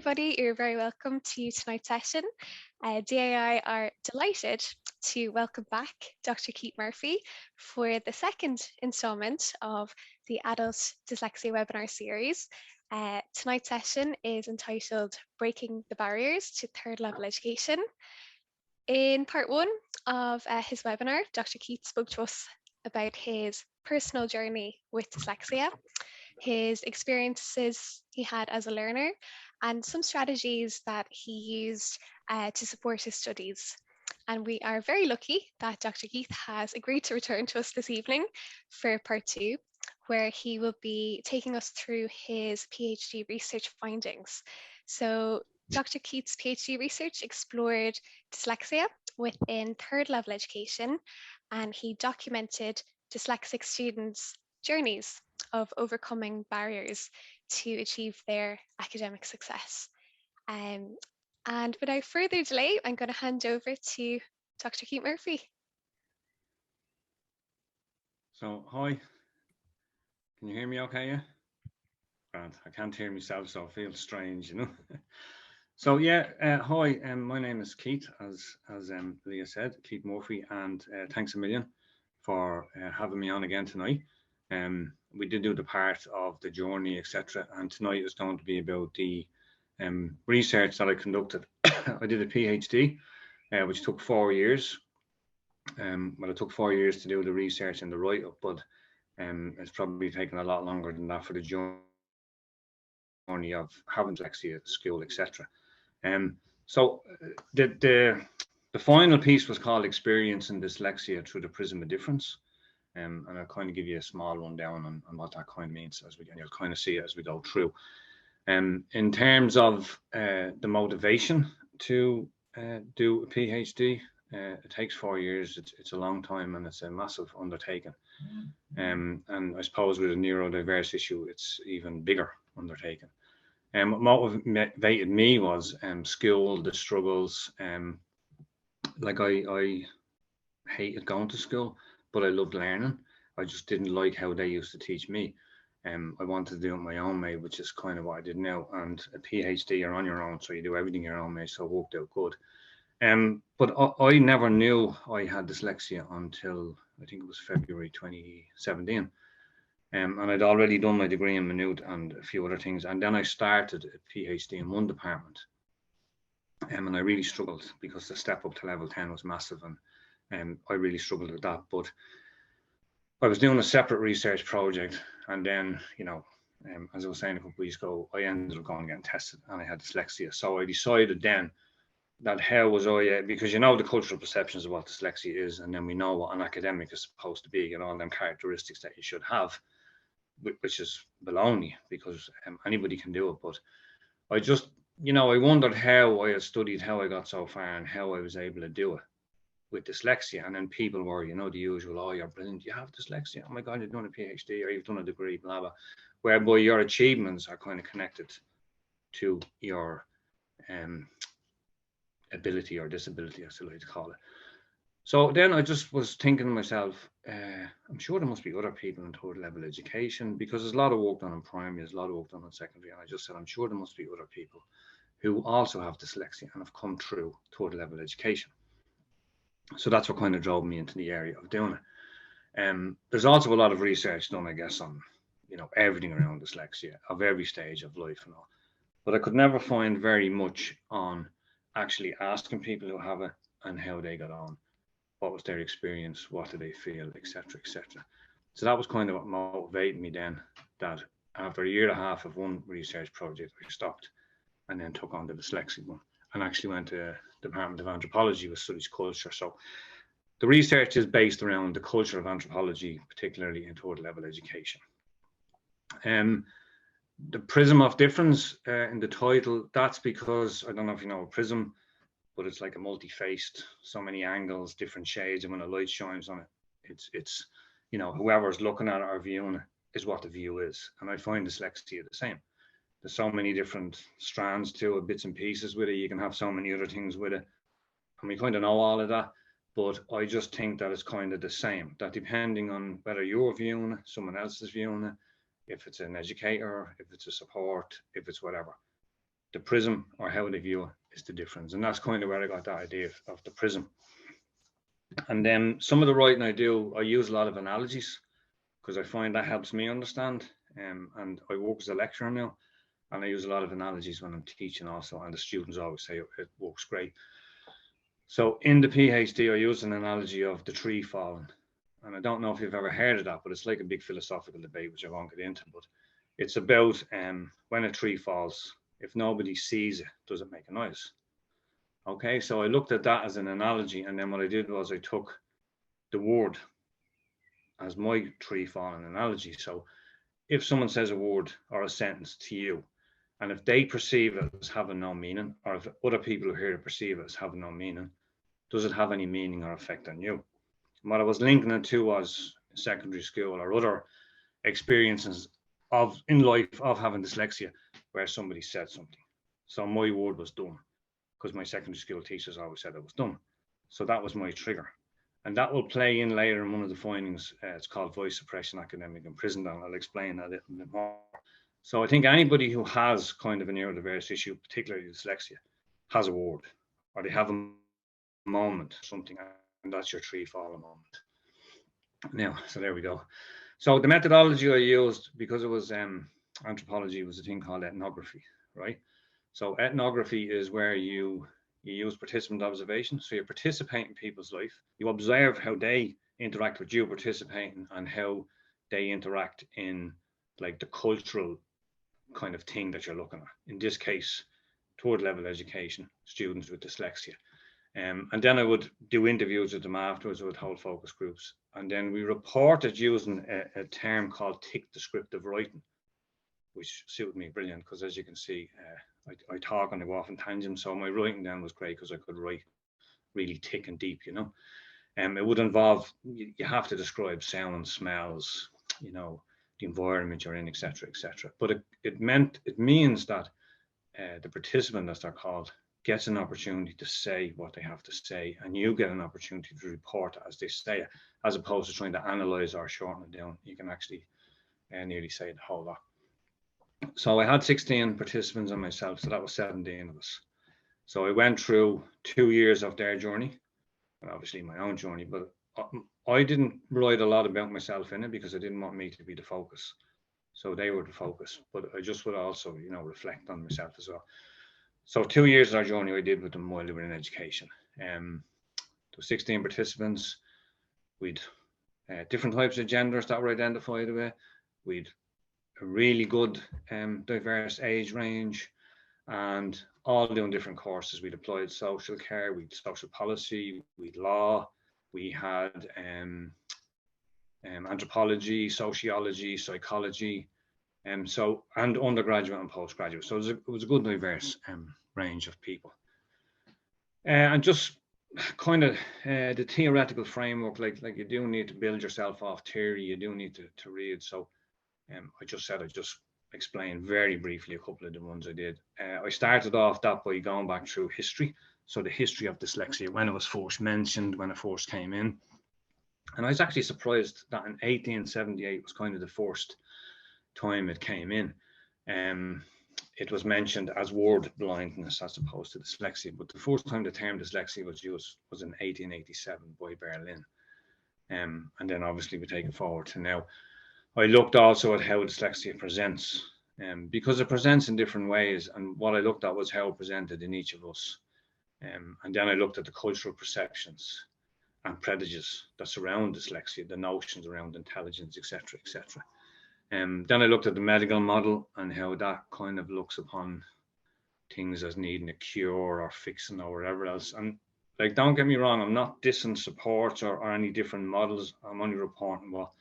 everybody. You're very welcome to tonight's session. DAI are delighted to welcome back Dr. Keith Murphy for the second instalment of the Adult Dyslexia webinar series. Tonight's session is entitled Breaking the Barriers to Third Level Education. In part one of his webinar, Dr. Keith spoke to us about his personal journey with dyslexia, his experiences he had as a learner, and some strategies that he used to support his studies. And we are very lucky that Dr. Keith has agreed to return to us this evening for part two, where he will be taking us through his PhD research findings. So Dr. Keith's PhD research explored dyslexia within third level education, and he documented dyslexic students' journeys of overcoming barriers to achieve their academic success. And without further delay, I'm going to hand over to Dr. Keith Murphy. So, hi, can you hear me okay? Yeah? Grant, I can't hear myself, so it feels strange, you know. So yeah, hi, my name is Keith, as Leah said, Keith Murphy, and thanks a million for having me on again tonight. We did do the part of the journey, etc., and tonight is going to be about the research that I conducted. I did a PhD, which took 4 years. Well, it took 4 years to do the research and the write-up, but it's probably taken a lot longer than that for the journey of having dyslexia at school, etc. So the final piece was called Experiencing Dyslexia Through the Prism of Difference. And I'll kind of give you a small rundown on what that kind of means and you'll kind of see it as we go through. In terms of the motivation to do a PhD, it takes 4 years. It's a long time and it's a massive undertaking. And I suppose with a neurodiverse issue, it's even bigger undertaking. What motivated me was school, the struggles. Like I hated going to school, but I loved learning. I just didn't like how they used to teach me. I wanted to do it my own way, which is kind of what I did now. And a PhD, you're on your own, so you do everything your own way. So it worked out good. But I never knew I had dyslexia until I think it was February 2017. And I'd already done my degree in Maynooth and a few other things. And then I started a PhD in one department. And I really struggled because the step up to level 10 was massive. And I really struggled with that. But I was doing a separate research project. And then, you know, as I was saying a couple of weeks ago, I ended up going and getting tested and I had dyslexia. So I decided then that how was I, because you know the cultural perceptions of what dyslexia is, and then we know what an academic is supposed to be and all them characteristics that you should have, which is baloney because anybody can do it. But I just, you know, I wondered how I had studied, how I got so far and how I was able to do it with dyslexia. And then people were, you know, the usual, oh, you're brilliant, you have dyslexia, oh my God, you've done a PhD or you've done a degree, blah, blah, whereby your achievements are kind of connected to your ability or disability, I still like to call it. So then I just was thinking to myself, I'm sure there must be other people in third level education because there's a lot of work done in primary, there's a lot of work done in secondary. And I just said, I'm sure there must be other people who also have dyslexia and have come through third level education. So that's what kind of drove me into the area of doing it. There's also a lot of research done, I guess, on, you know, everything around dyslexia of every stage of life and all. But I could never find very much on actually asking people who have it and how they got on. What was their experience? What did they feel, etc., etc. So that was kind of what motivated me then, that after a year and a half of one research project, I stopped and then took on the dyslexic one and actually went to the Department of Anthropology, which studies culture. So the research is based around the culture of anthropology, particularly in third level education. The prism of difference in the title, that's because, I don't know if you know Prism, but it's like a multi-faced, so many angles, different shades, and when the light shines on it, it's you know, whoever's looking at it or viewing it is what the view is. And I find dyslexia the same. There's so many different strands to it, bits and pieces with it. You can have so many other things with it. And we kind of know all of that, but I just think that it's kind of the same, that depending on whether you're viewing it, someone else is viewing it, if it's an educator, if it's a support, if it's whatever, the prism or how they view it is the difference. And that's kind of where I got that idea of the prism. And then some of the writing I do, I use a lot of analogies because I find that helps me understand. And I work as a lecturer now, and I use a lot of analogies when I'm teaching also, and the students always say it works great. So in the PhD, I use an analogy of the tree falling. And I don't know if you've ever heard of that, but it's like a big philosophical debate, which I won't get into. But it's about when a tree falls, if nobody sees it, does it make a noise? Okay, so I looked at that as an analogy. And then what I did was I took the word as my tree falling analogy. So if someone says a word or a sentence to you, and if they perceive it as having no meaning, or if other people who hear it perceive it as having no meaning, does it have any meaning or effect on you? And what I was linking it to was secondary school or other experiences of in life of having dyslexia, where somebody said something. So my word was dumb, because my secondary school teachers always said it was dumb. So that was my trigger. And that will play in later in one of the findings. It's called voice suppression, academic imprisonment. And I'll explain that a little bit more. So I think anybody who has kind of a neurodiverse issue, particularly dyslexia, has a word, or they have a moment, something, and that's your tree falling moment. Now, so there we go. So the methodology I used, because it was anthropology, was a thing called ethnography, right? So ethnography is where you use participant observation. So you participate in people's life. You observe how they interact with you participating, and how they interact in like the cultural kind of thing that you're looking at. In this case, third level education, students with dyslexia. And then I would do interviews with them afterwards. I would hold focus groups. And then we reported using a term called tick descriptive writing, which suited me brilliant, because as you can see, I talk and I go off in tangents. So my writing then was great because I could write really thick and deep, you know. It would involve, you have to describe sounds, smells, you know, the environment you're in, etc., etc. But it means that the participant, as they're called, gets an opportunity to say what they have to say, and you get an opportunity to report as they say it, as opposed to trying to analyze or shorten it down. You can actually nearly say the whole lot. So I had 16 participants and myself, so that was 17 of us. So I went through 2 years of their journey, and obviously my own journey, but I didn't write a lot about myself in it because I didn't want me to be the focus. So they were the focus, but I just would also, you know, reflect on myself as well. So 2 years of our journey I did with them while they were in education. There were 16 participants. We'd different types of genders that were identified with. We'd a really good diverse age range, and all doing different courses. We'd applied social care, we'd social policy, we'd law, we had anthropology, sociology, psychology, and undergraduate and postgraduate. So it was a good diverse range of people. And just kind of the theoretical framework, like you do need to build yourself off theory, you do need to read. So I just explained very briefly a couple of the ones I did. I started off that by going back through history. So the history of dyslexia, when it was first mentioned, when it first came in. And I was actually surprised that in 1878 was kind of the first time it came in. It was mentioned as word blindness as opposed to dyslexia, but the first time the term dyslexia was used was in 1887 by Berlin. And then obviously we take it forward to now. I looked also at how dyslexia presents, because it presents in different ways, and what I looked at was how it presented in each of us. And then I looked at the cultural perceptions and prejudices that surround dyslexia, the notions around intelligence, etc., etc. Then I looked at the medical model and how that kind of looks upon things as needing a cure or fixing or whatever else. And like, don't get me wrong, I'm not dissing supports or any different models. I'm only reporting what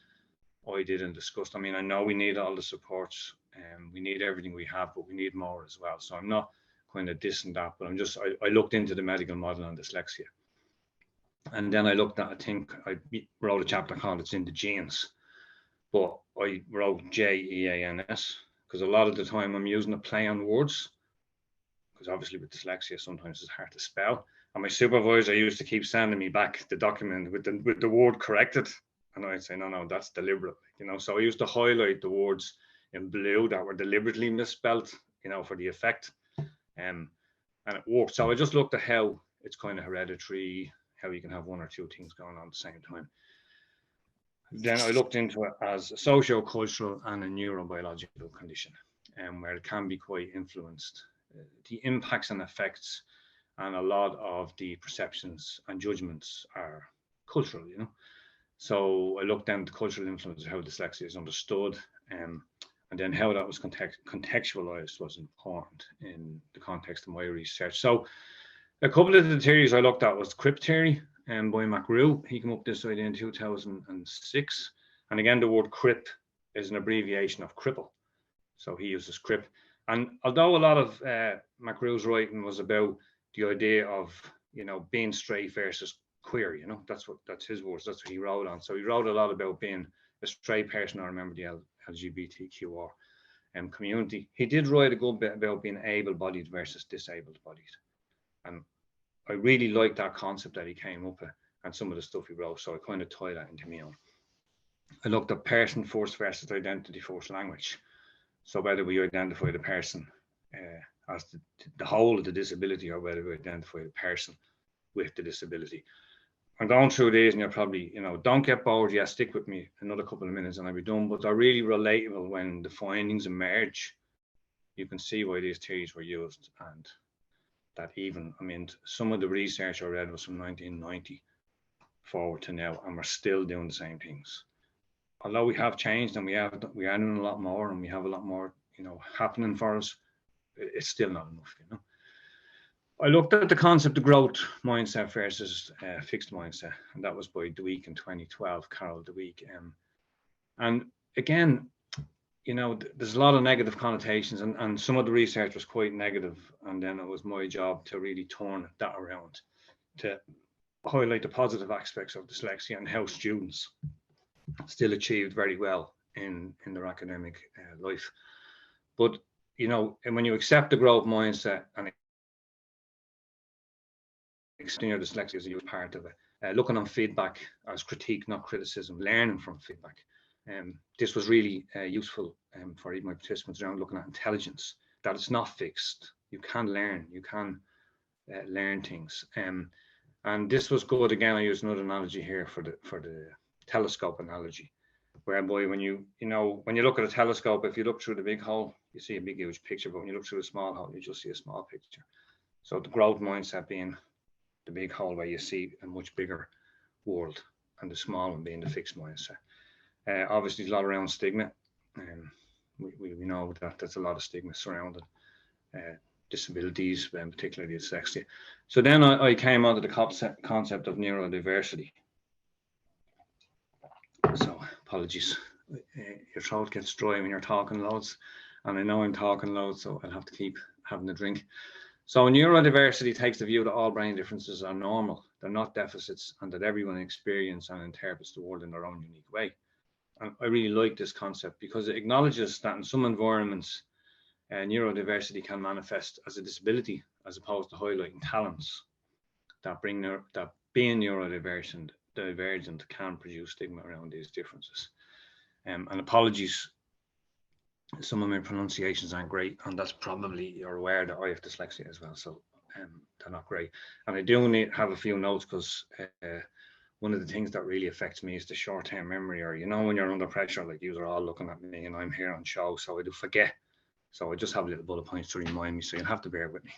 I did and discussed. I mean, I know we need all the supports and we need everything we have, but we need more as well. So I'm not kind of dissing that, but I looked into the medical model on dyslexia. And then I looked at, I wrote a chapter called It's in the Genes, but I wrote GEANS because a lot of the time I'm using a play on words, because obviously with dyslexia, sometimes it's hard to spell. And my supervisor used to keep sending me back the document with the word corrected. And I'd say, no, that's deliberate, you know. So I used to highlight the words in blue that were deliberately misspelled, you know, for the effect. and it worked. So I just looked at how it's kind of hereditary, how you can have one or two things going on at the same time. Then I looked into it as a socio-cultural and a neurobiological condition, where it can be quite influenced. The impacts and effects and a lot of the perceptions and judgments are cultural, you know. So I looked down at the cultural influence of how dyslexia is understood, and then how that was contextualized was important in the context of my research. So a couple of the theories I looked at was CRIP theory, and by McGrew. He came up with this idea in 2006. And again, the word CRIP is an abbreviation of cripple. So he uses CRIP. And although a lot of McGrew's writing was about the idea of, you know, being straight versus queer, you know, that's his words, that's what he wrote on. So he wrote a lot about being a straight person or a member of the LGBTQR community. He did write a good bit about being able-bodied versus disabled-bodied. And I really like that concept that he came up with and some of the stuff he wrote. So I kind of tie that into my own. I looked at person first versus identity first language. So whether we identify the person as the whole of the disability, or whether we identify the person with the disability. I'm going through these and you're probably, you know, don't get bored. Yeah, stick with me another couple of minutes and I'll be done. But they're really relatable when the findings emerge. You can see why these theories were used, and that even, I mean, some of the research I read was from 1990 forward to now, and we're still doing the same things. Although we have changed and we are doing a lot more and we have a lot more, you know, happening for us, it's still not enough, you know. I looked at the concept of growth mindset versus fixed mindset, and that was by Dweck in 2012, Carol Dweck. And again, you know, there's a lot of negative connotations, and some of the research was quite negative, and then it was my job to really turn that around, to highlight the positive aspects of dyslexia and how students still achieved very well in their academic life. But, you know, and when you accept the growth mindset and accepting your dyslexia as a huge part of it, looking on feedback as critique, not criticism, learning from feedback. This was really useful for even my participants around looking at intelligence, that it's not fixed. You can learn, you can learn things. And this was good. Again, I use another analogy here for the telescope analogy, whereby when you look at a telescope, if you look through the big hole, you see a big huge picture, but when you look through a small hole, you just see a small picture. So the growth mindset being the big hole where you see a much bigger world, and the small one being the fixed mindset. Obviously, there's a lot around stigma, and we know that there's a lot of stigma surrounding disabilities, particularly dyslexia. So then I came onto the concept of neurodiversity. So apologies, your throat gets dry when you're talking loads, and I know I'm talking loads, so I'll have to keep having a drink. So neurodiversity takes the view that all brain differences are normal, they're not deficits, and that everyone experiences and interprets the world in their own unique way. And I really like this concept because it acknowledges that in some environments, neurodiversity can manifest as a disability, as opposed to highlighting talents that being neurodivergent can produce stigma around these differences. And apologies, some of my pronunciations aren't great, and that's probably, you're aware that I have dyslexia as well, so they're not great. And I do have a few notes because one of the things that really affects me is the short-term memory, or, you know, when you're under pressure, like you're all looking at me and I'm here on show, so I do forget. So I just have little bullet points to remind me, so you'll have to bear with me.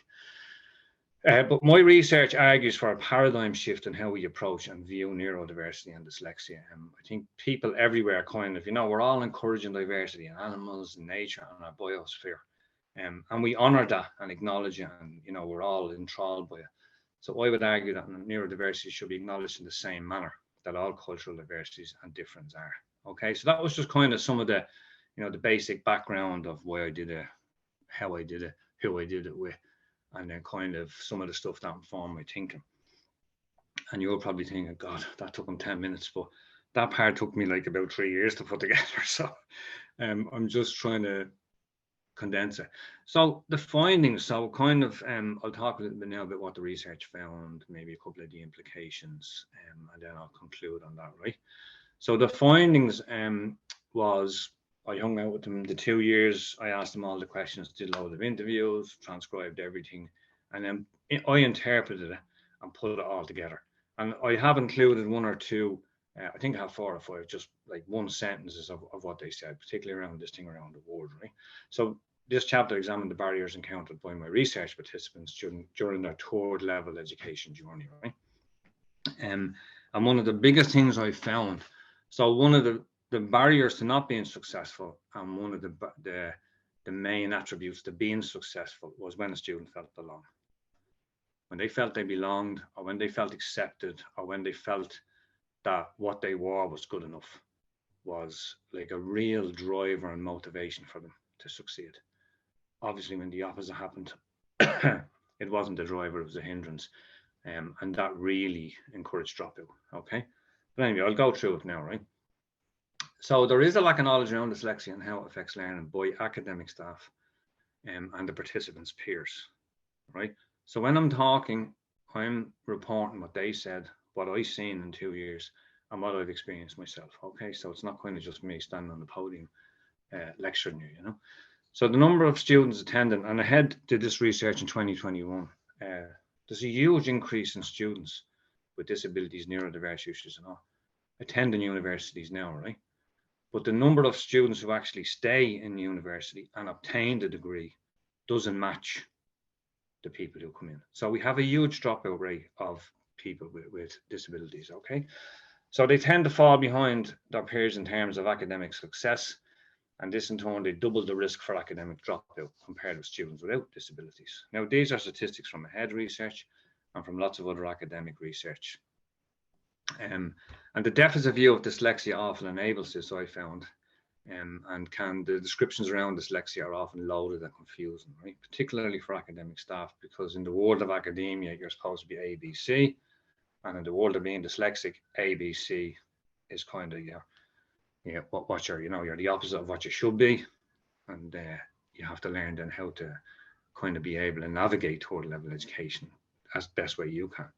But my research argues for a paradigm shift in how we approach and view neurodiversity and dyslexia. I think people everywhere kind of, you know, we're all encouraging diversity in animals, in nature, and our biosphere. And we honor that and acknowledge it, and, you know, we're all enthralled by it. So I would argue that neurodiversity should be acknowledged in the same manner that all cultural diversities and differences are. Okay, so that was just kind of some of the, you know, the basic background of why I did it, how I did it, who I did it with, and then kind of some of the stuff that informed my thinking. And you're probably thinking, God, that took him 10 minutes, but that part took me like about 3 years to put together. So I'm just trying to condense it. So the findings, so kind of, I'll talk a little bit now about what the research found, maybe a couple of the implications, and then I'll conclude on that, right? So the findings was, I hung out with them the 2 years. I asked them all the questions, did a load of interviews, transcribed everything, and then I interpreted it and put it all together. And I have included one or two, I think I have 4 or 5, just like one sentences of what they said, particularly around this thing around the word, right? So this chapter examined the barriers encountered by my research participants during their 3rd level education journey, right? And one of the biggest things I found, so one of the barriers to not being successful, and one of the main attributes to being successful, was when a student felt belong. When they felt they belonged, or when they felt accepted, or when they felt that what they were was good enough, was like a real driver and motivation for them to succeed. Obviously, when the opposite happened, it wasn't a driver, it was a hindrance. And that really encouraged dropout, okay? But anyway, I'll go through it now, right? So there is a lack of knowledge around dyslexia and how it affects learning by academic staff and the participants' peers, right? So when I'm talking, I'm reporting what they said, what I've seen in 2 years, and what I've experienced myself, okay? So it's not kind of just me standing on the podium lecturing you, you know? So the number of students attending, and I did this research in 2021, there's a huge increase in students with disabilities, neurodiverse issues and all, attending universities now, right? But the number of students who actually stay in university and obtain the degree doesn't match the people who come in. So we have a huge dropout rate of people with disabilities, okay? So they tend to fall behind their peers in terms of academic success, and this in turn, they double the risk for academic dropout compared with students without disabilities. Now, these are statistics from AHEAD research and from lots of other academic research. And the deficit view of dyslexia often enables this, I found, and the descriptions around dyslexia are often loaded and confusing, right? Particularly for academic staff, because in the world of academia, you're supposed to be ABC, and in the world of being dyslexic, ABC is kind of what you're the opposite of what you should be, and you have to learn then how to kind of be able to navigate toward level education as best way you can.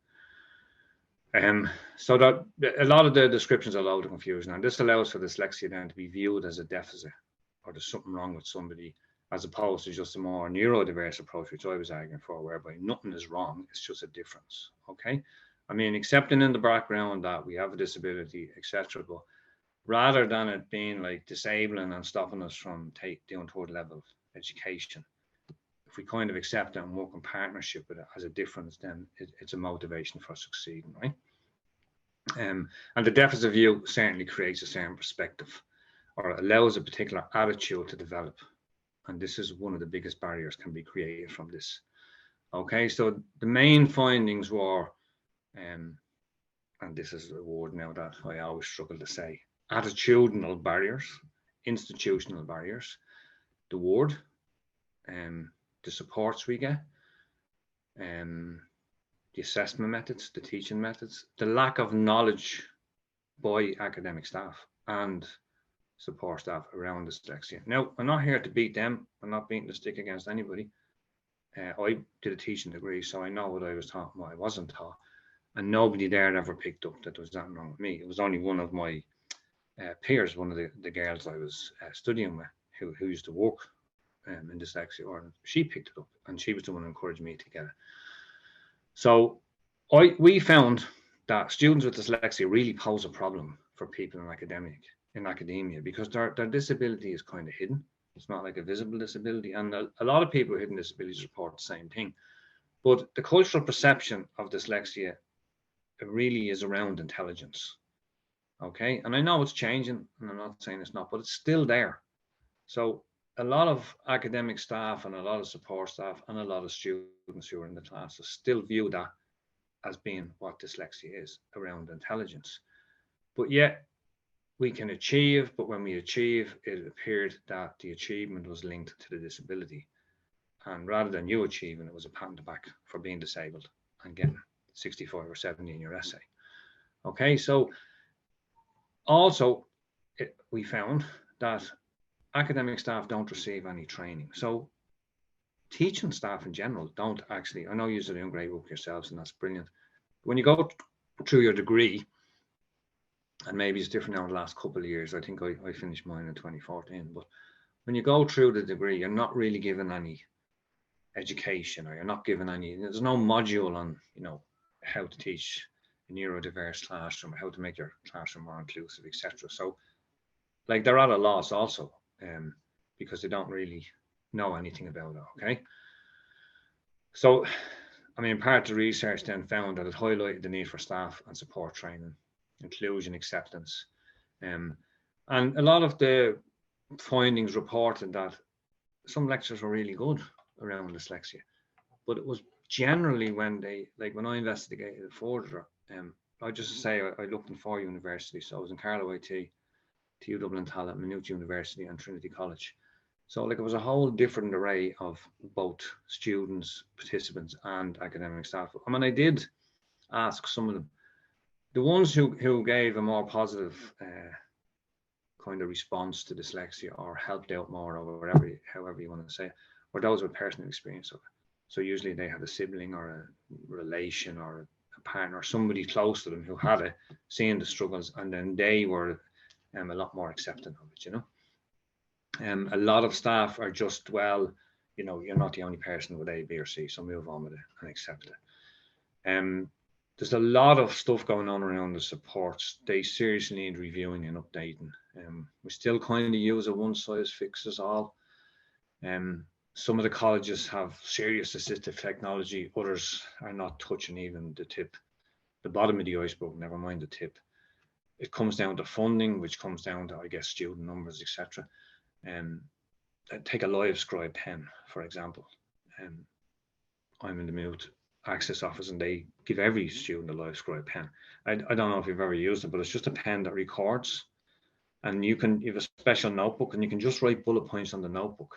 So that a lot of the descriptions are loud and confusion, and this allows for dyslexia then to be viewed as a deficit, or there's something wrong with somebody, as opposed to just a more neurodiverse approach, which I was arguing for, whereby nothing is wrong, it's just a difference. Okay, I mean, accepting in the background that we have a disability, etc., but rather than it being like disabling and stopping us from doing 3rd level education, if we kind of accept it and work in partnership with it as a difference, then it's a motivation for succeeding, right? And the deficit view certainly creates a certain perspective, or allows a particular attitude to develop. And this is one of the biggest barriers can be created from this. Okay, so the main findings were, and this is a word now that I always struggle to say, attitudinal barriers, institutional barriers, the word, the supports we get, the assessment methods, the teaching methods, the lack of knowledge by academic staff and support staff around dyslexia. Now, I'm not here to beat them. I'm not beating the stick against anybody. I did a teaching degree, so I know what I was taught and what I wasn't taught. And nobody there ever picked up that there was nothing wrong with me. It was only one of my peers, one of the girls I was studying with, who used to work in dyslexia, or she picked it up, and she was the one who encouraged me to get it. So we found that students with dyslexia really pose a problem for people in academia, because their disability is kind of hidden. It's not like a visible disability, and a lot of people with hidden disabilities report the same thing. But the cultural perception of dyslexia, it really is around intelligence. Okay, and I know it's changing, and I'm not saying it's not, but it's still there. So a lot of academic staff and a lot of support staff and a lot of students who are in the classes still view that as being what dyslexia is, around intelligence. But yet we can achieve, but when we achieve, it appeared that the achievement was linked to the disability. And rather than you achieving, it was a pat on the back for being disabled and getting 65 or 70 in your essay. Okay, so also we found that academic staff don't receive any training. So teaching staff in general don't actually, I know you're doing great work yourselves and that's brilliant. When you go through your degree, And maybe it's different now in the last couple of years. I think I finished mine in 2014. But when you go through the degree, you're not really given any education, or you're not given any, there's no module on, how to teach a neurodiverse classroom, how to make your classroom more inclusive, etc. So like they're at a loss also, because they don't really know anything about it. Okay. So, I mean, part of the research then found that it highlighted the need for staff and support training, inclusion, acceptance. And a lot of the findings reported that some lectures were really good around dyslexia, but it was generally when when I investigated it further, I just say I looked in 4 universities. So I was in Carlow IT, TU Dublin Talent, Maynooth University, and Trinity College. So like it was a whole different array of both students, participants, and academic staff. I mean, I did ask some of them, the ones who gave a more positive kind of response to dyslexia, or helped out more, or whatever, however you want to say it, were those with personal experience of it. So usually they had a sibling or a relation or a partner or somebody close to them who had it, seeing the struggles, and then they were a lot more accepting of it. A lot of staff are just, well, you're not the only person with A, B, or C, so move on with it and accept it. There's a lot of stuff going on around the supports. They seriously need reviewing and updating. We still kind of use a one size fits all. Some of the colleges have serious assistive technology. Others are not touching even the bottom of the iceberg, never mind the tip. It comes down to funding, which comes down to, I guess, student numbers, etc. Take a live scribe pen, for example. I'm in the Maynooth access office, and they give every student a live scribe pen. I don't know if you've ever used it, but it's just a pen that records, and you have a special notebook, and you can just write bullet points on the notebook,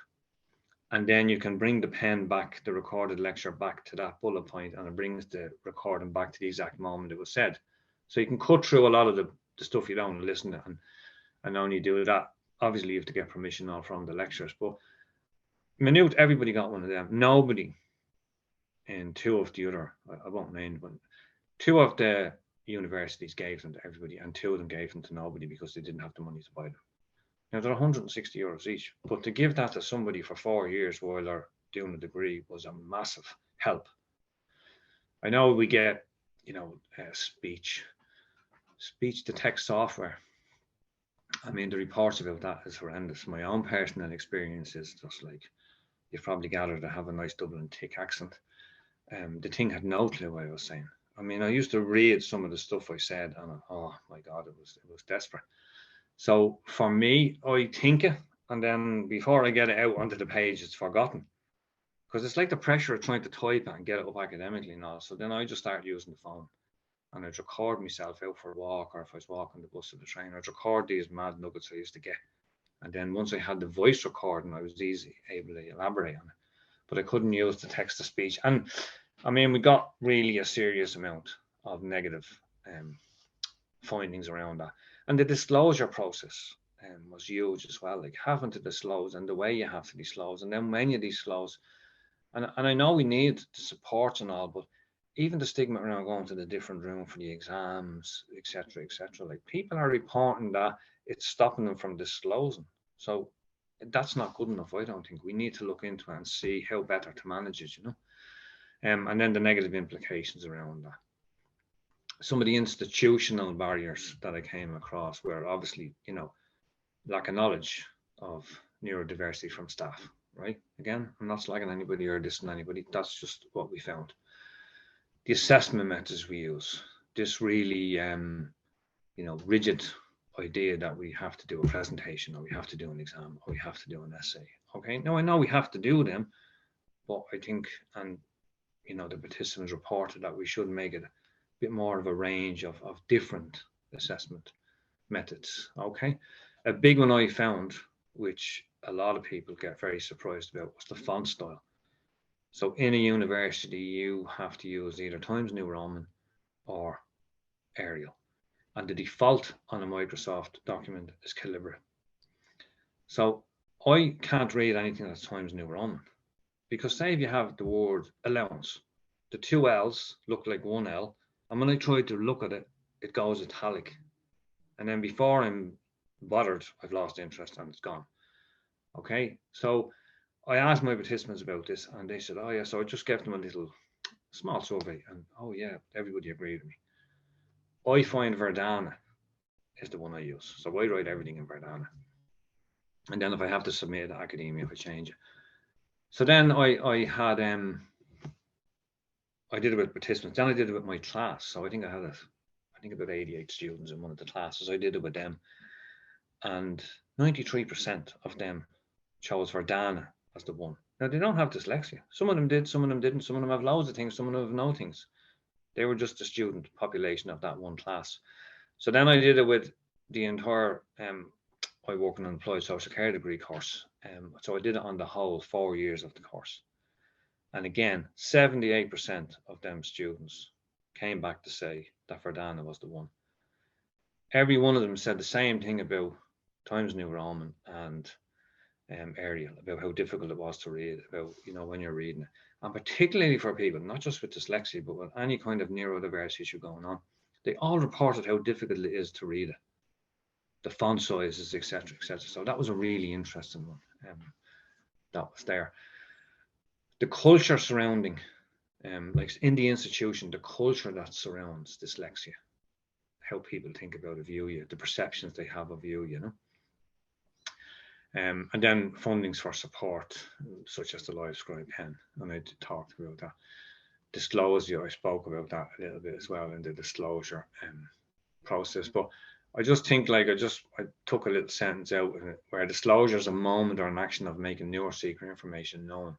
and then you can bring the pen back, the recorded lecture back to that bullet point, and it brings the recording back to the exact moment it was said. So you can cut through a lot of the stuff you don't listen to, and only do that. Obviously, you have to get permission all from the lecturers, but Maynooth, everybody got one of them. Nobody in two of the other, I won't name, but two of the universities gave them to everybody, and two of them gave them to nobody because they didn't have the money to buy them. Now they're €160 each, but to give that to somebody for 4 years while they're doing a degree was a massive help. I know we get, speech to text software. I mean, the reports about that is horrendous. My own personal experience is just like, you've probably gathered, I have a nice Dublin thick accent. The thing had no clue what I was saying. I mean, I used to read some of the stuff I said, and oh my God, it was desperate. So for me, I think it, and then before I get it out onto the page, it's forgotten. Because it's like the pressure of trying to type it and get it up academically and all. So then I just started using the phone, and I'd record myself out for a walk, or if I was walking the bus or the train, I'd record these mad nuggets I used to get. And then once I had the voice recording, I was able to elaborate on it. But I couldn't use the text to speech. And I mean, we got really a serious amount of negative findings around that. And the disclosure process was huge as well, like having to disclose, and the way you have to disclose, and then when you disclose. And I know we need the support and all, but even the stigma around going to the different room for the exams, etc., etc. Like, people are reporting that it's stopping them from disclosing. So that's not good enough, I don't think. We need to look into it and see how better to manage it, and then the negative implications around that. Some of the institutional barriers that I came across were obviously, lack of knowledge of neurodiversity from staff, right? Again, I'm not slagging anybody or dissing anybody. That's just what we found. The assessment methods we use, this really, rigid idea that we have to do a presentation, or we have to do an exam, or we have to do an essay. Okay, now I know we have to do them, but I think, and the participants reported that we should make it a bit more of a range of different assessment methods. Okay, a big one I found, which a lot of people get very surprised about, was the font style. So in a university, you have to use either Times New Roman or Arial, and the default on a Microsoft document is Calibri. So I can't read anything that's Times New Roman, because say if you have the word allowance, the two L's look like one L, and when I try to look at it, it goes italic. And then before I'm bothered, I've lost interest and it's gone. Okay. So I asked my participants about this and they said, oh yeah, so I just gave them a little small survey and oh yeah, everybody agreed with me. I find Verdana is the one I use. So I write everything in Verdana. And then if I have to submit it to academia, I change it. So then I had I did it with participants. Then I did it with my class. So I think I had about 88 students in one of the classes. I did it with them. And 93% of them chose Verdana as the one. Now they don't have dyslexia. Some of them did, some of them didn't, some of them have loads of things, some of them have no things. They were just the student population of that one class. So then I did it with the entire I work in an applied social care degree course. So I did it on the whole 4 years of the course. And again, 78% of them students came back to say that Verdana was the one. Every one of them said the same thing about Times New Roman and Arial, about how difficult it was to read, about, when you're reading it. And particularly for people, not just with dyslexia, but with any kind of neurodiverse issue going on, they all reported how difficult it is to read it, the font sizes, etc., etc. So that was a really interesting one. That was there. The culture surrounding, like in the institution, the culture that surrounds dyslexia, how people think about it, view you, the perceptions they have of you, and then fundings for support, such as the Live Scribe Pen, and I talked about that. Disclosure, I spoke about that a little bit as well in the disclosure process. But I just think, like, I took a little sentence out where disclosure is a moment or an action of making new or secret information known.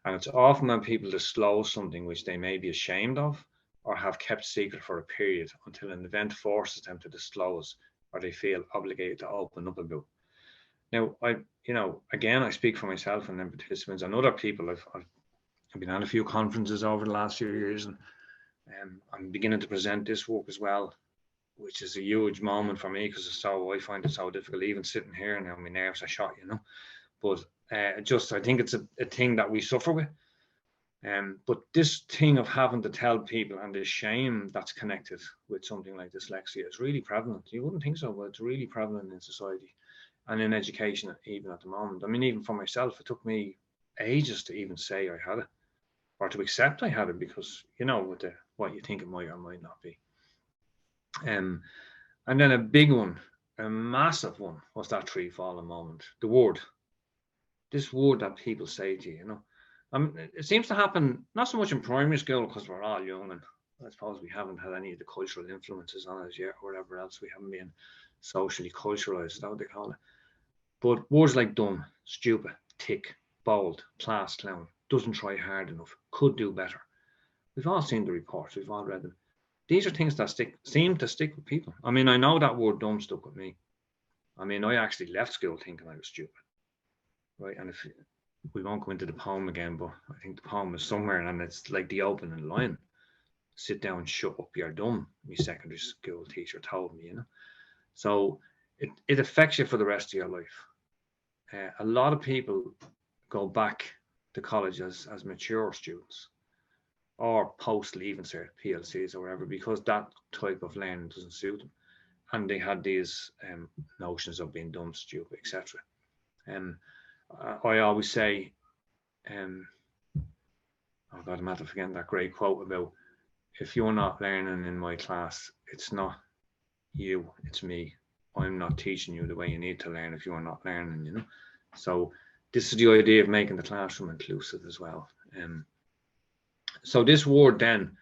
And it's often when people disclose something which they may be ashamed of or have kept secret for a period until an event forces them to disclose or they feel obligated to open up about. Now, again, I speak for myself and then participants and other people. I've been at a few conferences over the last few years, and I'm beginning to present this work as well, which is a huge moment for me because I find it so difficult, even sitting here now, my nerves are shot, But I think it's a thing that we suffer with. But this thing of having to tell people and the shame that's connected with something like dyslexia is really prevalent. You wouldn't think so, but it's really prevalent in society and in education, even at the moment. I mean, even for myself, it took me ages to even say I had it or to accept I had it because, with what you think it might or might not be. And then a big one, a massive one, was that tree falling moment. The word, this word that people say to you, it seems to happen not so much in primary school because we're all young and I suppose we haven't had any of the cultural influences on us yet or whatever else. We haven't been socially culturalized, is that what they call it? But words like dumb, stupid, tick, bold, class, clown, doesn't try hard enough, could do better. We've all seen the reports, we've all read them. These are things that seem to stick with people. I mean, I know that word dumb stuck with me. I mean, I actually left school thinking I was stupid, right? And if we won't go into the poem again, but I think the poem is somewhere and it's like the opening line. Sit down, shut up, you're dumb, my secondary school teacher told me, So it affects you for the rest of your life. A lot of people go back to college as mature students or post-leaving cert, PLCs or whatever, because that type of learning doesn't suit them. And they had these notions of being dumb, stupid, etc. I always say, oh God, I'm after forgetting that great quote about, if you're not learning in my class, it's not you, it's me. I'm not teaching you the way you need to learn if you're not learning, So this is the idea of making the classroom inclusive as well. So this word then,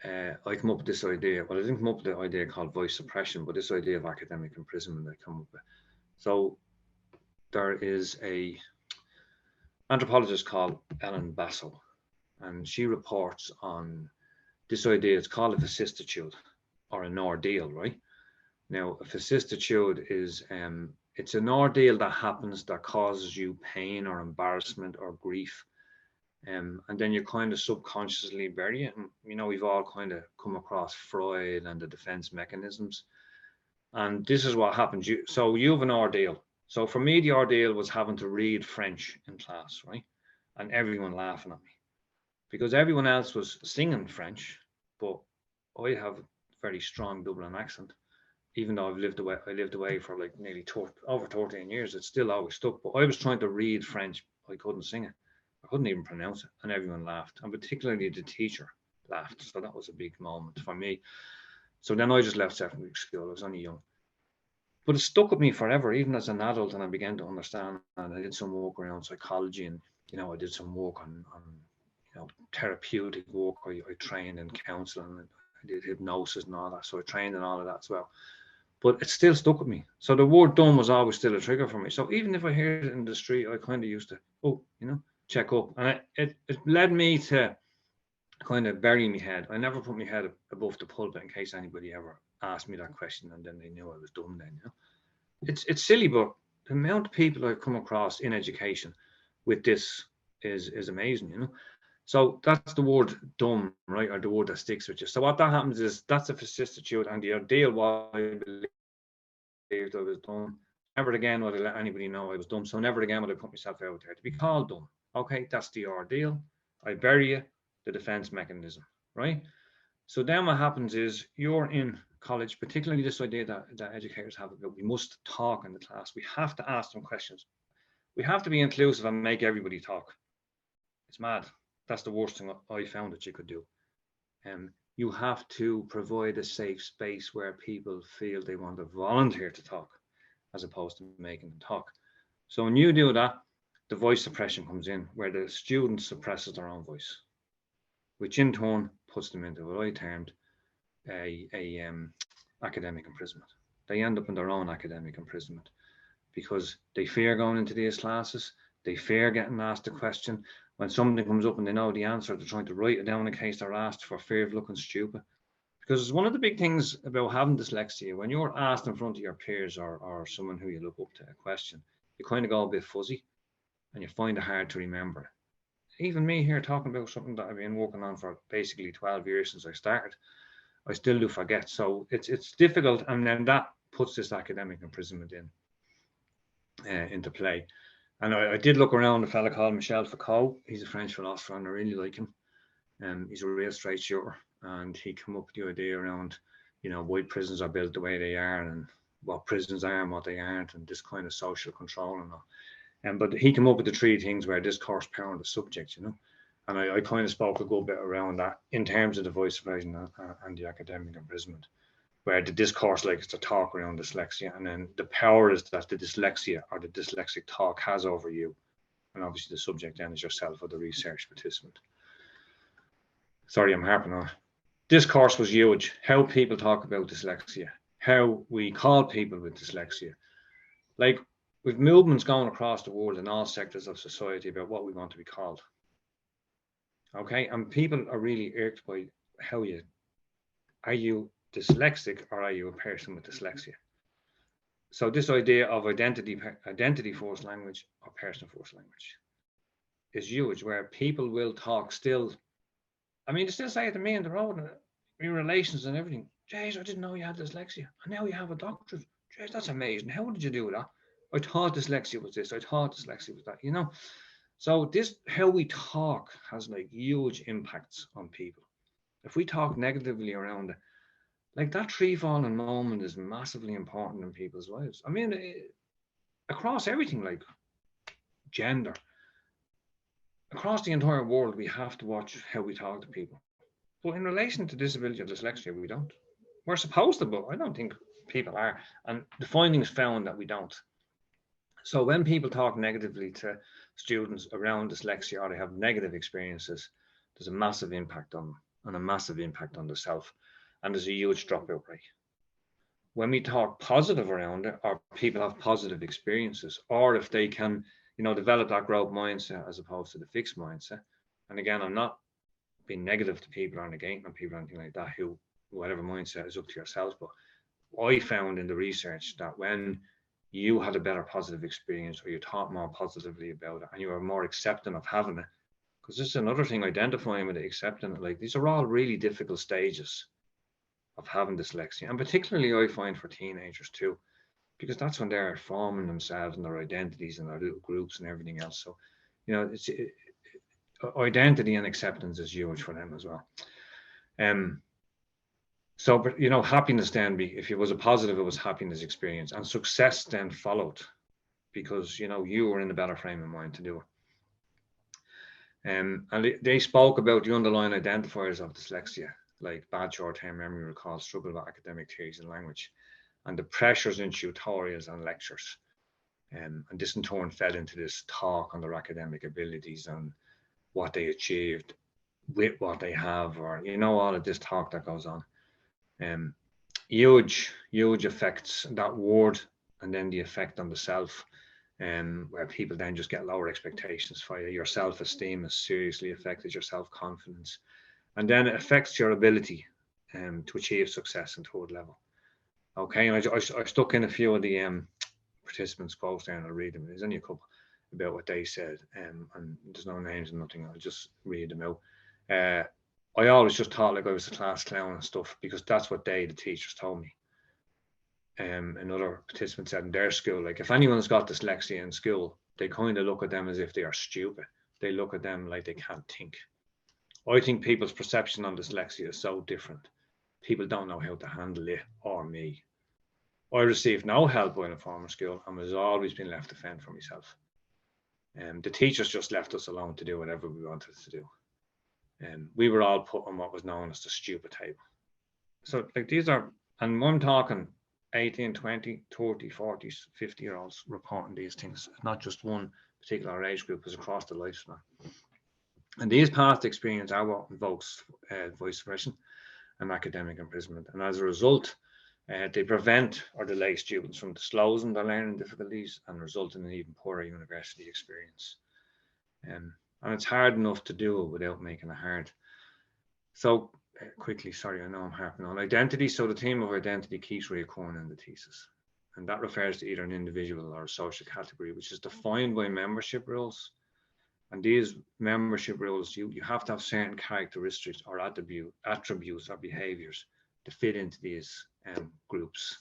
I come up with this idea. Well, I didn't come up with the idea called voice suppression, but this idea of academic imprisonment I come up with. So there is a anthropologist called Ellen Basso, and she reports on this idea. It's called a vicissitude or an ordeal, right? Now, a vicissitude is it's an ordeal that happens that causes you pain or embarrassment or grief. And then you kind of subconsciously bury it. And, we've all kind of come across Freud and the defense mechanisms. And this is what happens. So you have an ordeal. So for me, the ordeal was having to read French in class, right? And everyone laughing at me because everyone else was singing French, but I have a very strong Dublin accent. even though I lived away for like nearly over 13 years, it still always stuck. But I was trying to read French, I couldn't sing it, I couldn't even pronounce it, and everyone laughed, and particularly the teacher laughed. So that was a big moment for me. So then I just left secondary school. I was only young, but it stuck with me forever, even as an adult, and I began to understand. And I did some work around psychology, and I did some work on therapeutic work. I trained in counselling, and I did hypnosis and all that. So I trained in all of that as well. But it still stuck with me. So the word dumb was always still a trigger for me. So even if I heard it in the street, I kind of used to, check up. And it led me to kind of bury my head. I never put my head above the pulpit in case anybody ever asked me that question and then they knew I was dumb then. It's silly, but the amount of people I've come across in education with this is amazing. So that's the word dumb, right? Or the word that sticks with you. So what that happens is that's a vicissitude, and the ideal was I believed I was dumb. Never again would I let anybody know I was dumb. So never again would I put myself out there to be called dumb. Okay, that's the ordeal. I bury you, the defense mechanism, right? So then what happens is you're in college, particularly this idea that educators have about we must talk in the class. We have to ask them questions. We have to be inclusive and make everybody talk. It's mad. That's the worst thing I found that you could do. You have to provide a safe space where people feel they want to volunteer to talk as opposed to making them talk. So when you do that, the voice suppression comes in, where the student suppresses their own voice, which in turn puts them into what I termed a academic imprisonment. They end up in their own academic imprisonment because they fear going into these classes. They fear getting asked a question. When something comes up and they know the answer, they're trying to write it down in case they're asked for fear of looking stupid. Because it's one of the big things about having dyslexia, when you're asked in front of your peers or someone who you look up to a question, you kind of go a bit fuzzy and you find it hard to remember. Even me here talking about something that I've been working on for basically 12 years since I started, I still do forget. So it's difficult, and then that puts this academic imprisonment into play. And I did look around a fella called Michel Foucault. He's a French philosopher, and I really like him. He's a real straight shooter, and he came up with the idea around, why prisons are built the way they are, and what prisons are and what they aren't, and this kind of social control and all. But he came up with the three things where discourse, power, and the subject, And I kind of spoke a good bit around that in terms of the voice suppression and the academic imprisonment, where the discourse likes to talk around dyslexia, and then the power is that the dyslexia or the dyslexic talk has over you. And obviously the subject then is yourself or the research participant. Sorry, I'm harping on. Discourse was huge. How people talk about dyslexia, how we call people with dyslexia. Like, with movements going across the world in all sectors of society about what we want to be called. Okay, and people are really irked by are you dyslexic or are you a person with dyslexia? So this idea of identity first language or person first language is huge, where people will talk still. I mean, they still say it to me in the road, in relations and everything. Jeez, I didn't know you had dyslexia, and now you have a doctorate. Jeez, that's amazing. How did you do that? I thought dyslexia was this. I thought dyslexia was that. So this, how we talk, has like huge impacts on people. If we talk negatively around it, like that tree falling moment is massively important in people's lives. I mean, across everything, like gender, across the entire world, we have to watch how we talk to people. But in relation to disability or dyslexia, we don't. We're supposed to, but I don't think people are. And the findings found that we don't. So when people talk negatively to students around dyslexia or they have negative experiences, there's a massive impact on them and a massive impact on the self. And there's a huge dropout rate. When we talk positive around it, or people have positive experiences, or if they can, develop that growth mindset as opposed to the fixed mindset. And again, I'm not being negative to people or negating on people or anything like that, who, whatever mindset is up to yourselves. But I found in the research that when you had a better positive experience, or you thought more positively about it, and you were more accepting of having it, because this is another thing, identifying with it, accepting it, like these are all really difficult stages of having dyslexia, and particularly I find for teenagers too, because that's when they're forming themselves and their identities and their little groups and everything else. So, identity and acceptance is huge for them as well. So, but you know, happiness then, if it was a positive, it was happiness experience, and success then followed because you know you were in a better frame of mind to do it. And they spoke about the underlying identifiers of dyslexia, like bad short-term memory recall, struggle with academic theories and language, and the pressures in tutorials and lectures. And this in turn fed into this talk on their academic abilities and what they achieved with what they have, or you know, all of this talk that goes on. Um, huge effects, that word, and then the effect on the self, where people then just get lower expectations for you. Your self-esteem is seriously affected, your self-confidence, and then it affects your ability to achieve success in third level. Okay, and I stuck in a few of the participants' quotes there, and I'll read them. There's only a couple about what they said, and there's no names and nothing. I'll just read them out. I always just thought like I was a class clown and stuff because that's what the teachers told me. Another participant said in their school, like if anyone's got dyslexia in school, they kind of look at them as if they are stupid. They look at them like they can't think. I think people's perception on dyslexia is so different. People don't know how to handle it or me. I received no help in a former school and was always been left to fend for myself. The teachers just left us alone to do whatever we wanted to do. We were all put on what was known as the stupid table. So like these are, and I'm talking 18, 20, 30, 40s, 50-year-olds reporting these things. It's not just one particular age group, it's across the lifespan. And these past experiences are what invokes voice suppression and academic imprisonment. And as a result, they prevent or delay students from disclosing their learning difficulties and result in an even poorer university experience. And it's hard enough to do it without making it hard. So quickly, sorry, I know I'm harping on identity. So the theme of identity keeps reoccurring in the thesis. And that refers to either an individual or a social category, which is defined by membership rules. And these membership rules, you have to have certain characteristics or attributes or behaviors to fit into these groups.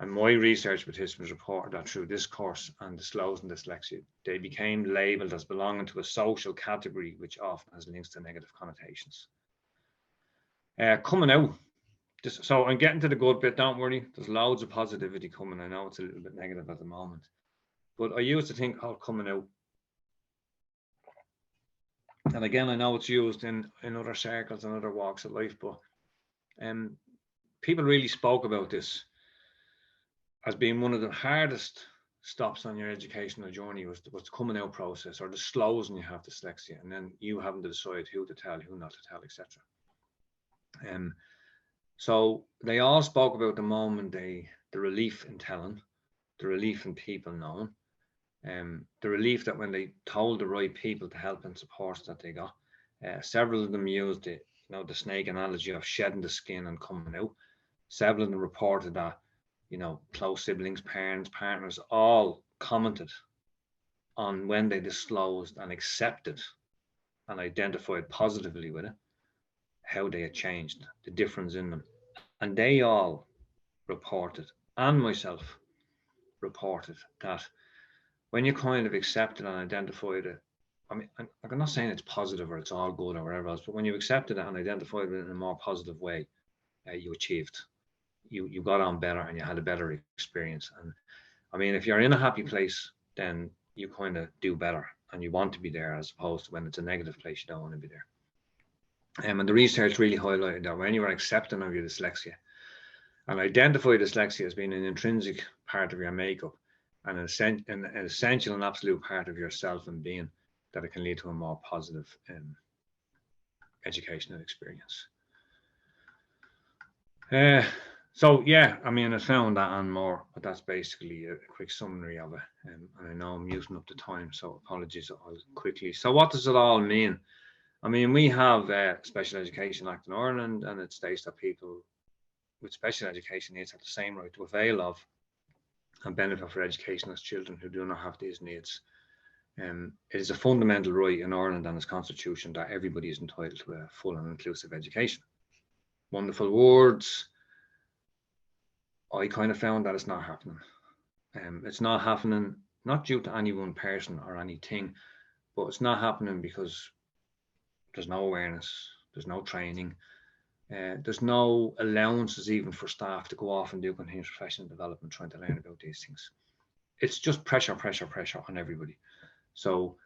And my research participants reported that through this course and disclosing dyslexia, they became labeled as belonging to a social category, which often has links to negative connotations. Coming out, so I'm getting to the good bit, don't worry. There's loads of positivity coming. I know it's a little bit negative at the moment. But I used to think, oh, coming out. And again, I know it's used in other circles and other walks of life, but people really spoke about this as being one of the hardest stops on your educational journey was the coming out process, or the slows when you have dyslexia, and then you having to decide who to tell, who not to tell, etc. So they all spoke about the moment, the relief in telling, the relief in people knowing, the relief that when they told the right people to help and support that they got. Several of them used the snake analogy of shedding the skin and coming out. Several of them reported that close siblings, parents, partners all commented on when they disclosed and accepted and identified positively with it, how they had changed, the difference in them. And they all reported, and myself reported, that when you kind of accepted and identified it, I mean, I'm not saying it's positive or it's all good or whatever else, but when you accepted it and identified it in a more positive way, you achieved. You got on better and you had a better experience. And I mean, if you're in a happy place, then you kind of do better and you want to be there, as opposed to when it's a negative place, you don't want to be there. And the research really highlighted that when you are accepting of your dyslexia and identify dyslexia as being an intrinsic part of your makeup and an essential and absolute part of yourself and being, that it can lead to a more positive educational experience. So yeah, I mean, I found that and more, but that's basically a quick summary of it. And I know I'm using up the time, so apologies. I'll quickly. So what does it all mean? I mean, we have a Special Education Act in Ireland, and it states that people with special education needs have the same right to avail of and benefit for education as children who do not have these needs. It is a fundamental right in Ireland and its constitution that everybody is entitled to a full and inclusive education. Wonderful words. I kind of found that it's not happening. It's not happening, not due to any one person or anything, but it's not happening because there's no awareness, there's no training, There's no allowances even for staff to go off and do continuous professional development, trying to learn about these things. It's just pressure on everybody. So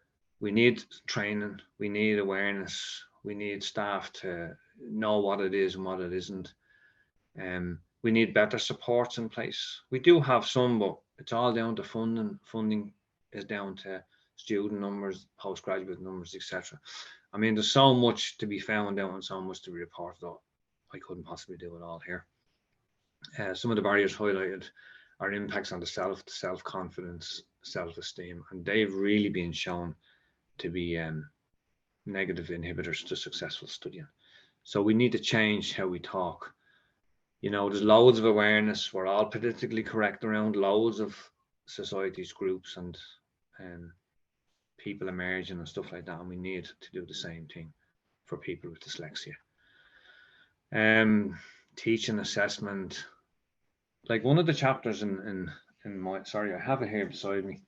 we need training, we need awareness, we need staff to know what it is and what it isn't. We need better supports in place. We do have some, but it's all down to funding. Funding is down to student numbers, postgraduate numbers, etc. I mean, there's so much to be found out and so much to be reported on. I couldn't possibly do it all here. Some of the barriers highlighted are impacts on the self-confidence, self-esteem, and they've really been shown to be negative inhibitors to successful studying. So we need to change how we talk. You know, there's loads of awareness. We're all politically correct around loads of societies, groups, and people emerging and stuff like that. And we need to do the same thing for people with dyslexia. Teaching assessment. Like one of the chapters in my, sorry, I have it here beside me.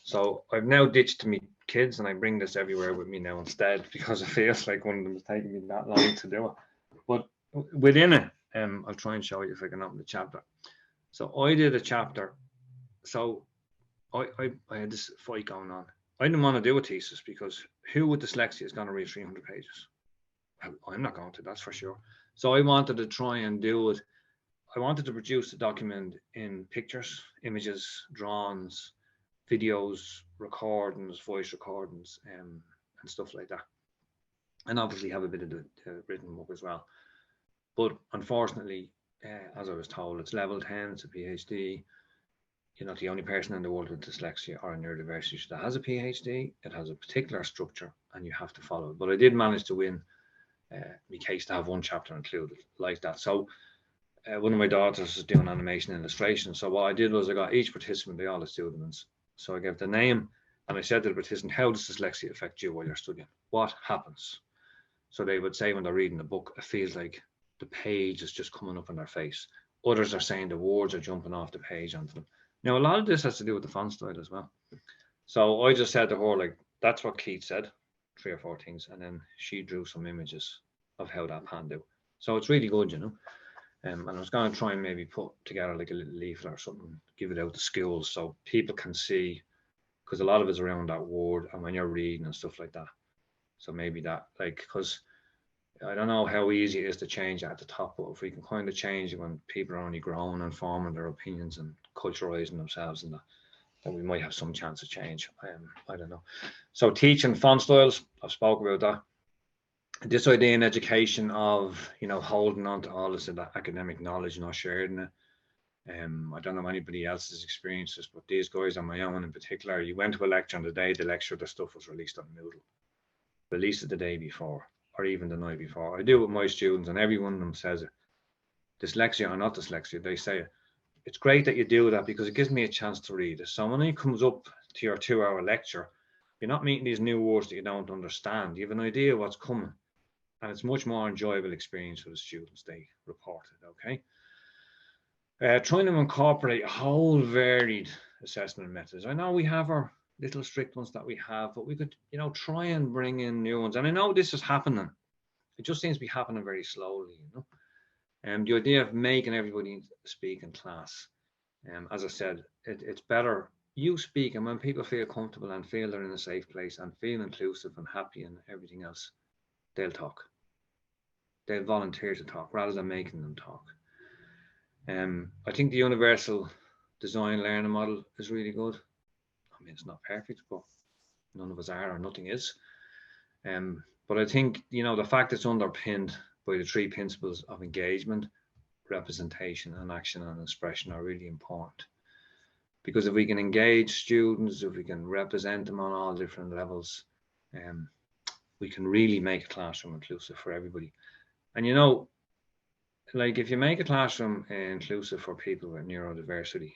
So I've now ditched me kids and I bring this everywhere with me now instead, because it feels like one of them is taking me that long to do it. But within it, I'll try and show you if I can open the chapter. So I did a chapter. So I had this fight going on. I didn't want to do a thesis because who with dyslexia is going to read 300 pages? I'm not going to, that's for sure. So I wanted to try and do it. I wanted to produce a document in pictures, images, drawings, videos, recordings, voice recordings, and stuff like that. And obviously have a bit of the written book as well. But unfortunately, as I was told, it's level 10, it's a PhD. You're not the only person in the world with dyslexia or a neurodiversity that has a PhD. It has a particular structure and you have to follow it. But I did manage to win my case to have one chapter included like that. So one of my daughters is doing animation and illustration. So what I did was I got each participant, they all the students. So I gave the name and I said to the participant, how does dyslexia affect you while you're studying? What happens? So they would say when they're reading the book, it feels like the page is just coming up in their face. Others are saying the words are jumping off the page onto them. Now, a lot of this has to do with the font style as well. So I just said to her, like, that's what Keith said, 3 or 4 things. And then she drew some images of how that panned out. So it's really good, you know. And I was going to try and maybe put together like a little leaflet or something, give it out to schools so people can see, because a lot of it's around that word and when you're reading and stuff like that. So maybe that, like, because I don't know how easy it is to change at the top, but if we can kind of change it when people are only growing and forming their opinions and culturalizing themselves and that, then we might have some chance of change. I don't know. So teaching font styles, I've spoken about that. This idea in education of, you know, holding on to all this academic knowledge, not sharing it. I don't know anybody else's experiences, but these guys on my own in particular, you went to a lecture and the day the lecture, the stuff was released on Moodle. Released it the day before or even the night before. I do it with my students and every one of them says it. Dyslexia or not dyslexia, they say it. It's great that you do that because it gives me a chance to read it. So when it comes up to your 2-hour lecture, you're not meeting these new words that you don't understand. You have an idea of what's coming. And it's much more enjoyable experience for the students, they reported, okay? Trying to incorporate a whole varied assessment methods. I know we have our little strict ones that we have, but we could, you know, try and bring in new ones. And I know this is happening. It just seems to be happening very slowly, you know. And the idea of making everybody speak in class. As I said, it's better you speak, and when people feel comfortable and feel they're in a safe place and feel inclusive and happy and everything else, they'll talk. They'll volunteer to talk rather than making them talk. I think the universal design learning model is really good. I mean, it's not perfect, but none of us are, or nothing is. But I think, you know, the fact it's underpinned by the 3 principles of engagement, representation, and action and expression are really important. Because if we can engage students, if we can represent them on all different levels, we can really make a classroom inclusive for everybody. And, you know, like if you make a classroom inclusive for people with neurodiversity,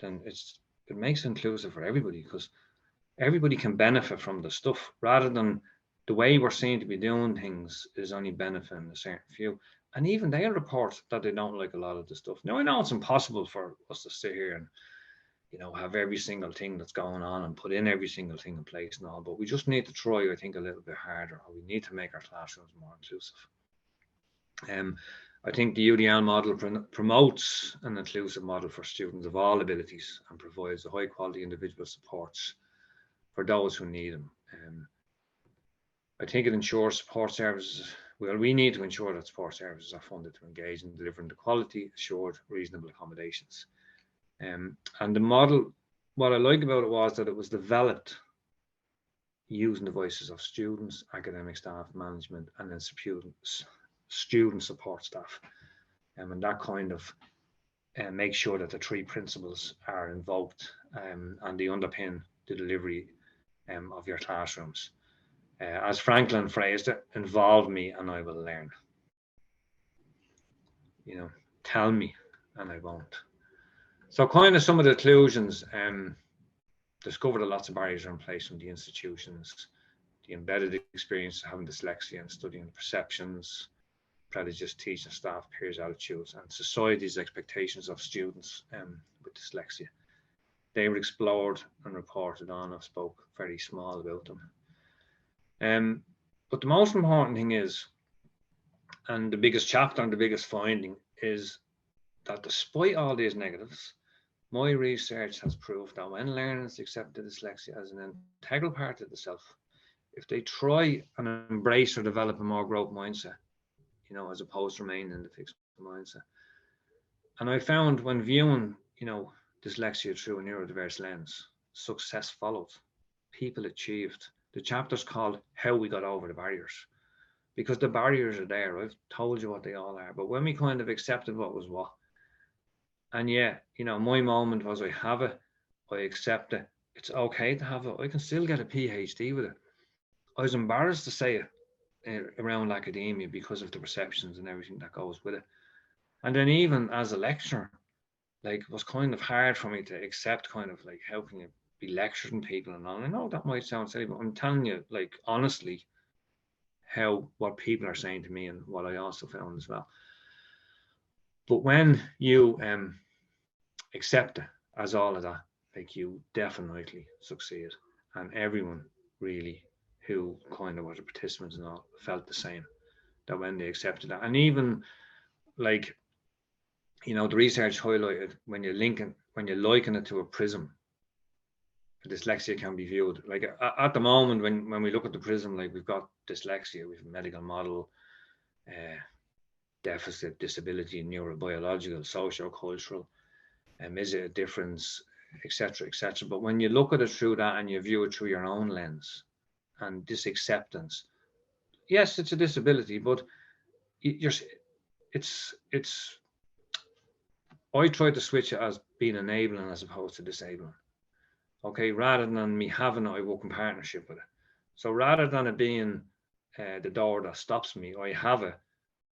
then it makes it inclusive for everybody, because everybody can benefit from the stuff rather than the way we're seen to be doing things is only benefiting a certain few. And even they'll report that they don't like a lot of the stuff. Now, I know it's impossible for us to sit here and, you know, have every single thing that's going on and put in every single thing in place and all, but we just need to try, I think, a little bit harder, or we need to make our classrooms more inclusive. I think the UDL model promotes an inclusive model for students of all abilities and provides a high quality individual supports for those who need them. I think it ensures support services, well, we need to ensure that support services are funded to engage in delivering the quality assured reasonable accommodations. And the model, what I like about it was that it was developed using the voices of students, academic staff, management, and then student support staff. And that kind of make sure that the three principles are invoked and they underpin the delivery of your classrooms. As Franklin phrased it, involve me and I will learn. You know, tell me and I won't. So kind of some of the conclusions, discovered that lots of barriers are in place from the institutions, the embedded experience of having dyslexia and studying perceptions, prejudice, teaching staff, peers' attitudes, and society's expectations of students with dyslexia. They were explored and reported on. I spoke very small about them. But the most important thing is, and the biggest chapter and the biggest finding is that despite all these negatives, my research has proved that when learners accept the dyslexia as an integral part of the self, if they try and embrace or develop a more growth mindset, you know, as opposed to remaining in the fixed mindset. And I found when viewing, you know, dyslexia through a neurodiverse lens, success followed. People achieved. The chapter's called How We Got Over the Barriers, because the barriers are there. I've told you what they all are, but when we kind of accepted what was what, and yeah, you know, my moment was I have it, I accept it. It's okay to have it. I can still get a PhD with it. I was embarrassed to say it around academia because of the perceptions and everything that goes with it. And then even as a lecturer, like it was kind of hard for me to accept kind of like how can you be lecturing people and all. I know that might sound silly, but I'm telling you, like honestly, what people are saying to me and what I also found as well. But when you accept it as all of that, like you definitely succeed. And everyone really who kind of were the participants and all felt the same, that when they accepted that. And even like, you know, the research highlighted when you're liken it to a prism, dyslexia can be viewed like at the moment when we look at the prism, like we've got dyslexia, we've a medical model, deficit, disability, neurobiological, socio-cultural, is it a difference, etc., etc. But when you look at it through that and you view it through your own lens and this acceptance, yes, it's a disability, but it's I try to switch it as being enabling as opposed to disabling. Okay, rather than me having it, I work in partnership with it. So rather than it being the door that stops me, I have it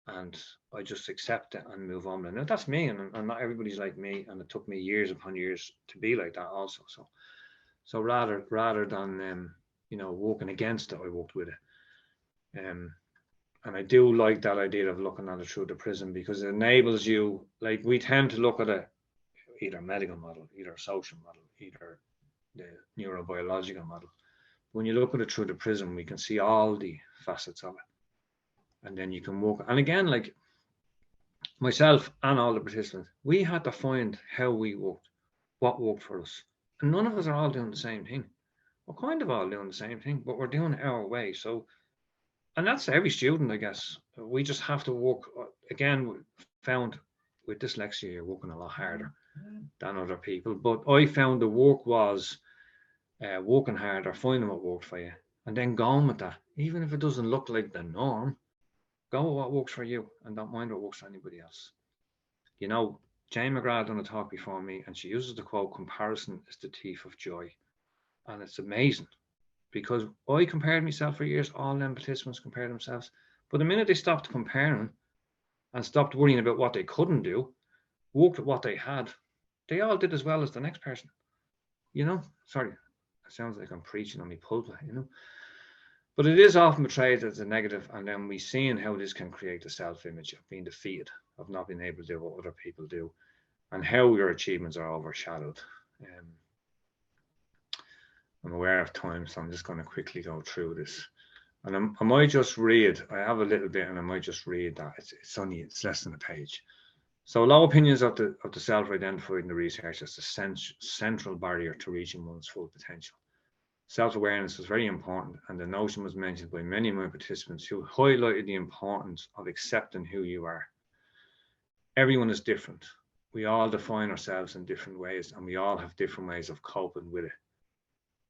and I just accept it and move on. Now that's me, and not everybody's like me, and it took me years upon years to be like that also. So rather than you know, walking against it, I walked with it. And I do like that idea of looking at it through the prism, because it enables you, like we tend to look at it either medical model, either social model, either the neurobiological model. When you look at it through the prism, we can see all the facets of it. And then you can walk. And again, like myself and all the participants, we had to find how we worked, what worked for us. And none of us are all doing the same thing. We're kind of all doing the same thing, but we're doing it our way. So, and that's every student, I guess. We just have to work. Again, found with dyslexia, you're working a lot harder than other people. But I found the work was working harder, finding what worked for you, and then going with that. Even if it doesn't look like the norm, go with what works for you and don't mind what works for anybody else. You know, Jane McGrath done a talk before me, and she uses the quote, "Comparison is the thief of joy." And it's amazing, because I compared myself for years, all them participants compared themselves. But the minute they stopped comparing and stopped worrying about what they couldn't do, worked at what they had, they all did as well as the next person. You know, sorry, it sounds like I'm preaching on my pulpit, you know. But it is often portrayed as a negative, and then we see how this can create a self-image of being defeated, of not being able to do what other people do, and how your achievements are overshadowed. I'm aware of time, so I'm just going to quickly go through this. And I might just read, I have a little bit and I might just read that. It's less than a page. So low opinions of the self identified in the research as the central barrier to reaching one's full potential. Self-awareness is very important, and the notion was mentioned by many of my participants who highlighted the importance of accepting who you are. Everyone is different. We all define ourselves in different ways, and we all have different ways of coping with it.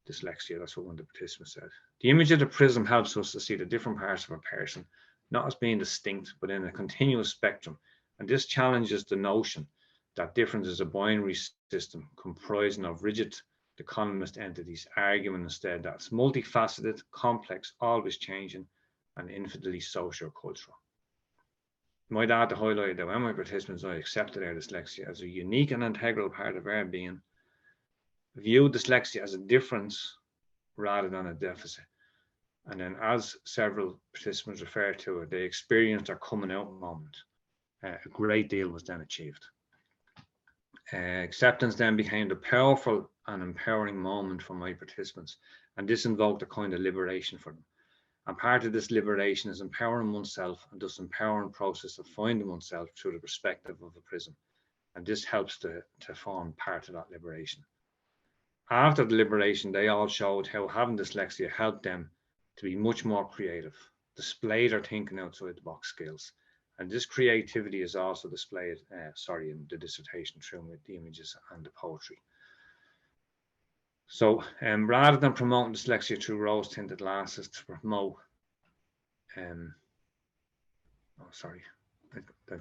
Dyslexia, that's what one of the participants said. The image of the prism helps us to see the different parts of a person, not as being distinct, but in a continuous spectrum. And this challenges the notion that difference is a binary system comprising of rigid economist entities, arguing instead that it's multifaceted, complex, always changing, and infinitely socio-cultural. Might add to highlight that when my participants I accepted their dyslexia as a unique and integral part of our being, viewed dyslexia as a difference rather than a deficit. And then, as several participants referred to it, they experienced their coming out moment. A great deal was then achieved. Acceptance then became the powerful and empowering moment for my participants, and this invoked a kind of liberation for them. And part of this liberation is empowering oneself, and thus empowering process of finding oneself through the perspective of a prism. And this helps to form part of that liberation. After the liberation, they all showed how having dyslexia helped them to be much more creative, display their thinking outside the box skills. And this creativity is also displayed, in the dissertation through with the images and the poetry. So rather than promoting dyslexia through rose-tinted glasses to promote, I don't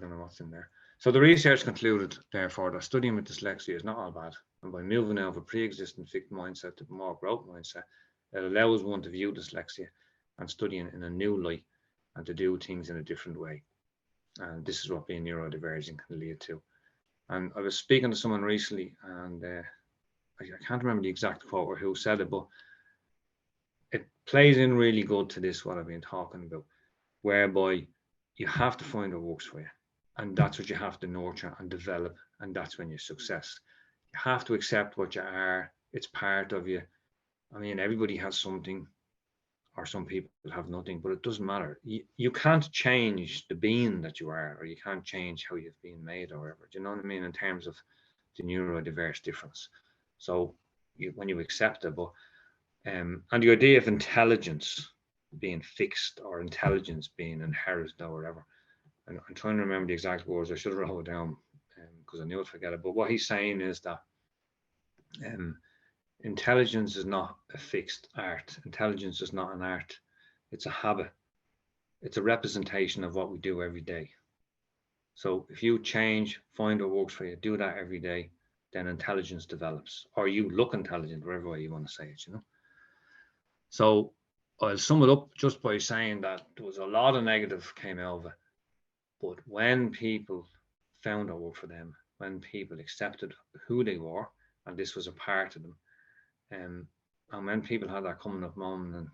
know what's in there. So the research concluded, therefore, that studying with dyslexia is not all bad. And by moving out of a pre-existing fixed mindset to a more growth mindset, it allows one to view dyslexia and studying in a new light and to do things in a different way. And this is what being neurodivergent can lead to. And I was speaking to someone recently, and I can't remember the exact quote or who said it, but it plays in really good to this, what I've been talking about, whereby you have to find what works for you. And that's what you have to nurture and develop. And that's when you're success. You have to accept what you are. It's part of you. I mean, everybody has something, or some people have nothing, but it doesn't matter. You can't change the being that you are, or you can't change how you've been made or whatever. Do you know what I mean? In terms of the neurodiverse difference. So when you accept it, but and the idea of intelligence being fixed or intelligence being inherited or whatever. And I'm trying to remember the exact words. I should have wrote it down because I knew I'd forget it. But what he's saying is that intelligence is not a fixed art. Intelligence is not an art. It's a habit. It's a representation of what we do every day. So if you change, find what works for you, do that every day, then intelligence develops. Or you look intelligent, whatever way you want to say it, you know. So I'll sum it up just by saying that there was a lot of negative came out of it. But when people found what worked for them, when people accepted who they were, and this was a part of them, and when people had that coming up moment and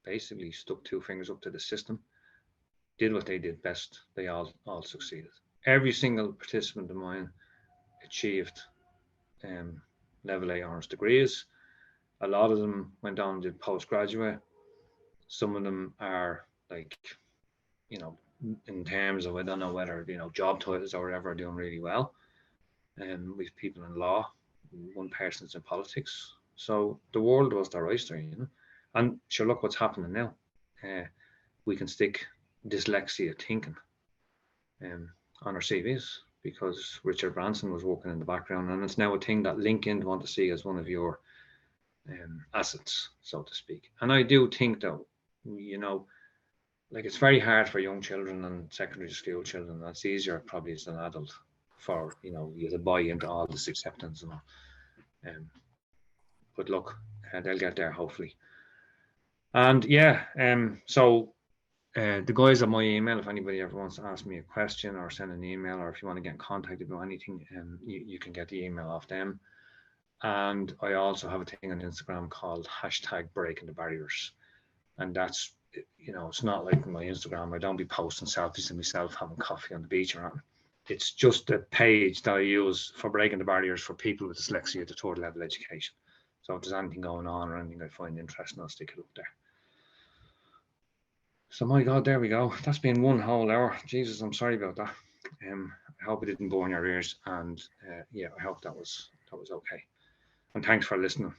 basically stuck two fingers up to the system, did what they did best, they all succeeded. Every single participant of mine achieved level 8 honours degrees. A lot of them went on and did postgraduate. Some of them are like, you know, in terms of, I don't know whether, you know, job titles or whatever, doing really well. And with people in law, one person's in politics. So the world was their oyster, you know. And sure, look what's happening now. We can stick dyslexia thinking on our CVs because Richard Branson was working in the background, and it's now a thing that LinkedIn want to see as one of your assets, so to speak. And I do think that, you know, like it's very hard for young children and secondary school children. That's easier probably as an adult for, you know, you to buy into all this acceptance and all. But look, they'll get there hopefully. And yeah, so the guys at my email, if anybody ever wants to ask me a question or send an email, or if you want to get in contact about anything, you can get the email off them. And I also have a thing on Instagram called #BreakingTheBarriers. And that's, you know, it's not like my Instagram. I don't be posting selfies of myself having coffee on the beach or anything. It's just a page that I use for breaking the barriers for people with dyslexia to third level education. So if there's anything going on or anything I find interesting, I'll stick it up there. So my God, there we go. That's been one whole hour. Jesus, I'm sorry about that. I hope it didn't bore in your ears, and yeah, I hope that was okay. And thanks for listening.